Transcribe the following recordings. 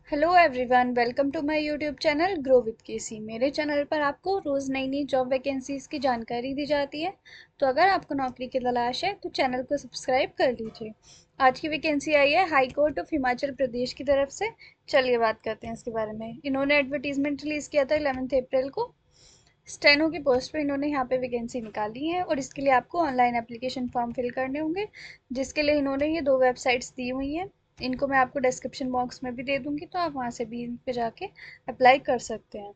Hello everyone, welcome to my YouTube channel grow with KC. मेरे channel पर आपको रोज़ नई नई जॉब वैकेंसीज़ की जानकारी दी जाती है। तो अगर आपको नौकरी की तलाश है तो चैनल को सब्सक्राइब कर लीजिए। आज की वैकेंसी आई है high court of Himachal Pradesh की तरफ से। चलिए बात करते हैं इसके बारे में। इन्होंने एडवर्टीजमेंट रिलीज़ किया था 11 अप्रैल को। स्टेनो की पोस्ट पे इन्होंने यहाँ पे वैकेंसी निकाली है और इसके लिए आपको ऑनलाइन एप्लीकेशन फॉर्म फिल करने होंगे, जिसके लिए इन्होंने ये दो वेबसाइट्स दी हुई हैं। इनको मैं आपको डिस्क्रिप्शन बॉक्स में भी दे दूँगी, तो आप वहाँ से भी इन पे जाके अप्लाई कर सकते हैं।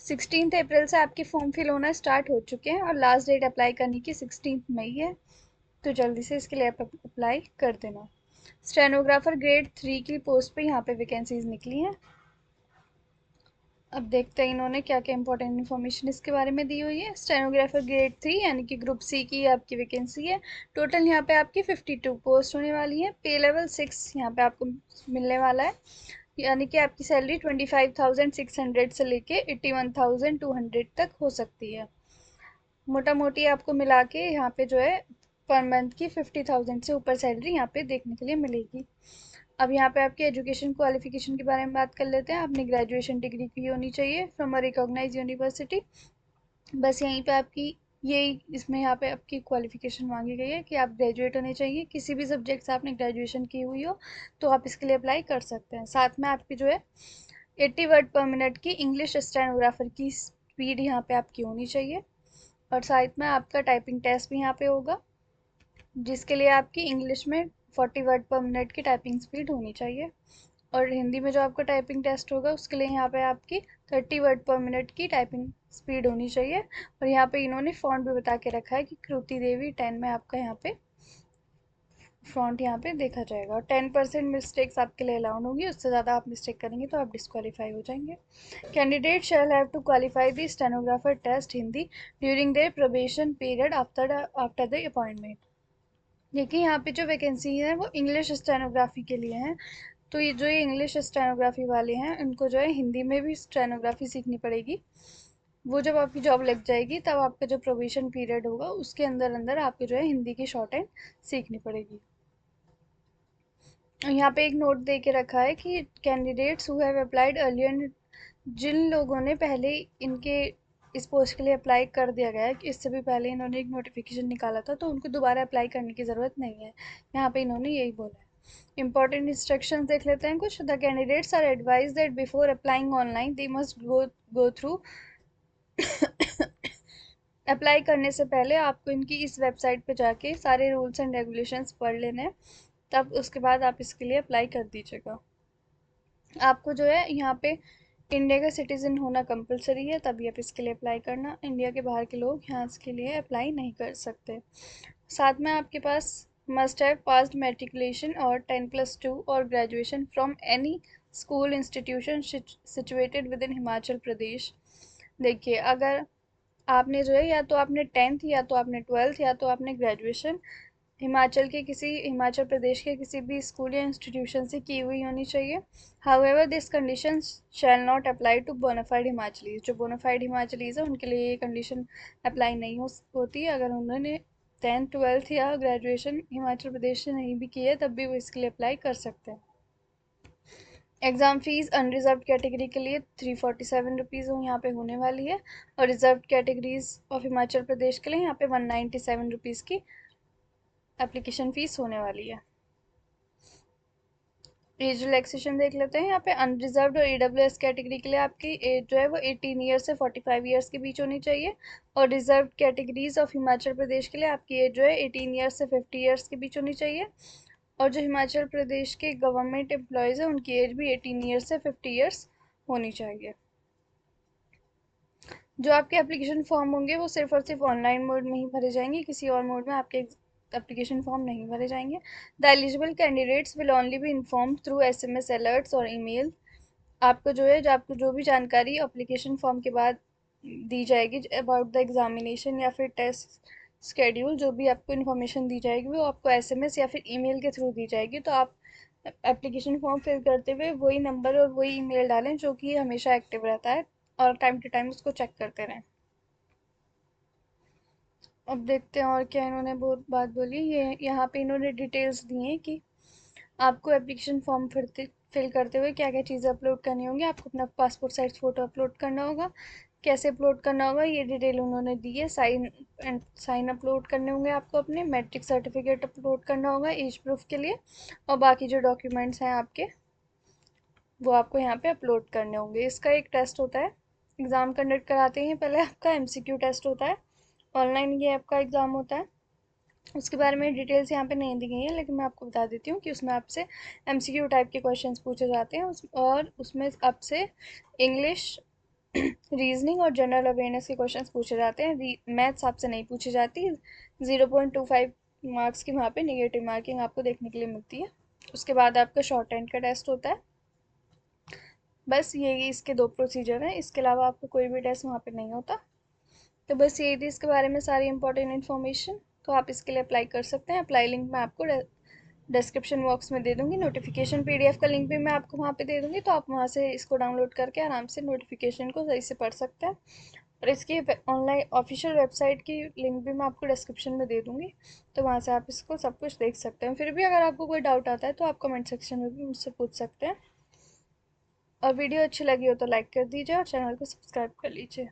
16 अप्रैल से आपके फॉर्म फिल होना स्टार्ट हो चुके हैं और लास्ट डेट अप्लाई करने की 16 मई है। तो जल्दी से इसके लिए आप अप्लाई कर देना। स्टेनोग्राफर ग्रेड 3 की पोस्ट पे यहाँ पे वैकेंसीज निकली हैं। अब देखते हैं इन्होंने क्या क्या इंपॉर्टेंट इन्फॉर्मेशन इसके बारे में दी हुई है। स्टेनोग्राफर ग्रेड 3 यानी कि ग्रुप सी की आपकी वैकेंसी है। टोटल यहाँ पे आपकी 52 पोस्ट होने वाली है। पे लेवल 6 यहाँ पे आपको मिलने वाला है, यानी कि आपकी सैलरी 25,600 से लेके 81,200 तक हो सकती है। मोटा मोटी आपको मिला के यहाँ पे जो है पर मंथ की 50,000 से ऊपर सैलरी यहाँ पे देखने के लिए मिलेगी। अब यहाँ पे आपकी एजुकेशन क्वालिफिकेशन के बारे में बात कर लेते हैं। आपने ग्रेजुएशन डिग्री की होनी चाहिए फ्रॉम अ रिकॉग्नाइज यूनिवर्सिटी। बस यहीं पे आपकी यही इसमें यहाँ पे आपकी क्वालिफिकेशन मांगी गई है कि आप ग्रेजुएट होने चाहिए। किसी भी सब्जेक्ट से आपने ग्रेजुएशन की हुई हो तो आप इसके लिए अप्लाई कर सकते हैं। साथ में आपकी जो है 80 वर्ड पर मिनट की इंग्लिश स्टेनोग्राफर की स्पीड यहाँ पे आपकी होनी चाहिए। और साथ में आपका टाइपिंग टेस्ट भी यहाँ पे होगा, जिसके लिए आपकी इंग्लिश में 40 वर्ड पर मिनट की टाइपिंग स्पीड होनी चाहिए। और हिंदी में जो आपका टाइपिंग टेस्ट होगा उसके लिए यहाँ पे आपकी 30 वर्ड पर मिनट की टाइपिंग स्पीड होनी चाहिए। और यहाँ पे इन्होंने फ़ॉन्ट भी बता के रखा है कि कृति देवी 10 में आपका यहाँ पे फ़ॉन्ट यहाँ पे देखा जाएगा। और 10% मिस्टेक्स आपके लिए अलाउड होंगी, उससे ज़्यादा आप मिस्टेक करेंगे तो आप डिस्क्वालीफाई हो जाएंगे। Candidate shall have to qualify the stenographer test Hindi during their probation period after the appointment. देखिए यहाँ पे जो वैकेंसी है वो इंग्लिश स्टेनोग्राफी के लिए है। तो ये इंग्लिश स्टेनोग्राफी वाले हैं उनको जो है हिंदी में भी स्टेनोग्राफी सीखनी पड़ेगी। वो जब आपकी जॉब लग जाएगी तब आपका जो प्रोबेशन पीरियड होगा उसके अंदर अंदर आपको जो है हिंदी की शॉर्ट हैंड सीखनी पड़ेगी। और यहाँ पे एक नोट दे के रखा है कि candidates who have applied earlier, जिन लोगों ने पहले इनके इस पोस्ट के लिए अप्लाई कर दिया गया है कि इससे भी पहले इन्होंने एक नोटिफिकेशन निकाला था, तो उनको दोबारा अप्लाई करने की ज़रूरत नहीं है। यहाँ पे इन्होंने यही बोला है। इंपॉर्टेंट इंस्ट्रक्शंस देख लेते हैं कुछ। The candidates are advised that before applying online they must go through apply करने से पहले आपको इनकी इस वेबसाइट पे जाके सारे रूल्स एंड रेगुलेशंस पढ़ लेने हैं, तब उसके बाद आप इसके लिए अप्लाई कर दीजिएगा। आपको जो है यहाँ पे इंडिया का सिटीज़न होना कंपलसरी है, तभी आप इसके लिए अप्लाई करना। इंडिया के बाहर के लोग यहाँ इसके लिए अप्लाई नहीं कर सकते। साथ में आपके पास मस्ट हैव पास्ड मेट्रिकुलेशन और 10+2 और graduation from any school institution situated within Himachal Pradesh. देखिए, अगर आपने जो है या तो आपने 10th या तो आपने 12th या तो आपने ग्रेजुएशन हिमाचल प्रदेश के किसी भी स्कूल या इंस्टीट्यूशन से की हुई होनी चाहिए। However this condition shall not apply to bona fide Himachalis. जो बोनाफाइड हिमाचलीज है उनके लिए ये कंडीशन अप्लाई नहीं होती है। अगर उन्होंने 10th 12th या ग्रेजुएशन हिमाचल प्रदेश से नहीं भी की है तब भी वो इसके लिए अप्लाई कर सकते हैं। एग्ज़ाम फीस अनरिजर्व कैटेगरी के लिए 347 रुपीज़ यहाँ पे होने वाली है। और reserve categories of Himachal Pradesh के लिए यहाँ पे 197 रुपीज़ की एप्लीकेशन फ़ीस होने वाली है। एज रिलैक्सेशन देख लेते हैं। यहाँ पे अनरिजर्व्ड और ईडब्ल्यूएस कैटेगरी के लिए आपकी एज जो है वो 18 ईयर्स से 45 ईयर्स के बीच होनी चाहिए। और reserve categories of Himachal Pradesh के लिए आपकी एज जो है 18 ईयर्स से 50 ईयर्स के बीच होनी चाहिए। और जो हिमाचल प्रदेश के गवर्नमेंट एम्प्लॉयज़ हैं उनकी एज भी 18 ईयर्स से 50 ईयर्स होनी चाहिए। जो आपके एप्लीकेशन फॉर्म होंगे वो सिर्फ और सिर्फ ऑनलाइन मोड में ही भरे जाएंगे, किसी और मोड में आपके एप्लीकेशन फॉर्म नहीं भरे जाएंगे। The eligible candidates will only be inform through SMS alerts और ईमेल। आपको जो है आपको जो भी जानकारी एप्लीकेशन फॉर्म के बाद दी जाएगी अबाउट द एग्जामिनेशन या फिर टेस्ट स्केड्यूल, जो भी आपको इन्फॉर्मेशन दी जाएगी वो आपको SMS या फिर ईमेल के थ्रू दी जाएगी। तो आप एप्लीकेशन फॉर्म फिल करते हुए वही नंबर और वही ईमेल डालें जो कि हमेशा एक्टिव रहता है, और टाइम टू टाइम उसको चेक करते रहें। अब देखते हैं और क्या इन्होंने बहुत बात बोली। ये यहाँ पे इन्होंने डिटेल्स दी हैं कि आपको एप्लीकेशन फॉर्म फिल करते हुए क्या क्या चीज़ें अपलोड करनी होंगी। आपको अपना पासपोर्ट साइज फ़ोटो अपलोड करना होगा, कैसे अपलोड करना होगा ये डिटेल उन्होंने दी है। साइन अपलोड करने होंगे आपको, अपने मैट्रिक सर्टिफिकेट अपलोड करना होगा एज प्रूफ के लिए, और बाकी जो डॉक्यूमेंट्स हैं आपके वो आपको यहाँ पे अपलोड करने होंगे। इसका एक टेस्ट होता है, एग्ज़ाम कंडक्ट कराते हैं पहले, आपका एमसीक्यू टेस्ट होता है, ऑनलाइन ये आपका एग्ज़ाम होता है। उसके बारे में डिटेल्स यहाँ पे नहीं दी गई है, लेकिन मैं आपको बता देती हूँ कि उसमें आपसे एमसीक्यू टाइप के क्वेश्चंस पूछे जाते हैं और उसमें आपसे इंग्लिश, रीजनिंग और जनरल अवेयरनेस के क्वेश्चंस पूछे जाते हैं। मैथ्स आपसे नहीं पूछी जाती। 0.25 मार्क्स की वहाँ पे नेगेटिव मार्किंग आपको देखने के लिए मिलती है। उसके बाद आपका शॉर्ट हैंड का टेस्ट होता है। बस यही इसके दो प्रोसीजर हैं, इसके अलावा आपको कोई भी टेस्ट वहाँ पे नहीं होता। तो बस यही थी इसके बारे में सारी इंपॉर्टेंट इन्फॉर्मेशन। तो आप इसके लिए अप्लाई कर सकते हैं। अप्लाई लिंक मैं आपको डिस्क्रिप्शन बॉक्स में दे दूँगी। नोटिफिकेशन पीडीएफ का लिंक भी मैं आपको वहाँ पे दे दूँगी, तो आप वहाँ से इसको डाउनलोड करके आराम से नोटिफिकेशन को सही से पढ़ सकते हैं। और इसकी ऑनलाइन ऑफिशियल वेबसाइट की लिंक भी मैं आपको डिस्क्रिप्शन में दे दूँगी, तो वहाँ से आप इसको सब कुछ देख सकते हैं। फिर भी अगर आपको कोई डाउट आता है तो आप कमेंट सेक्शन में भी मुझसे पूछ सकते हैं। और वीडियो अच्छी लगी हो तो लाइक कर दीजिए और चैनल को सब्सक्राइब कर लीजिए।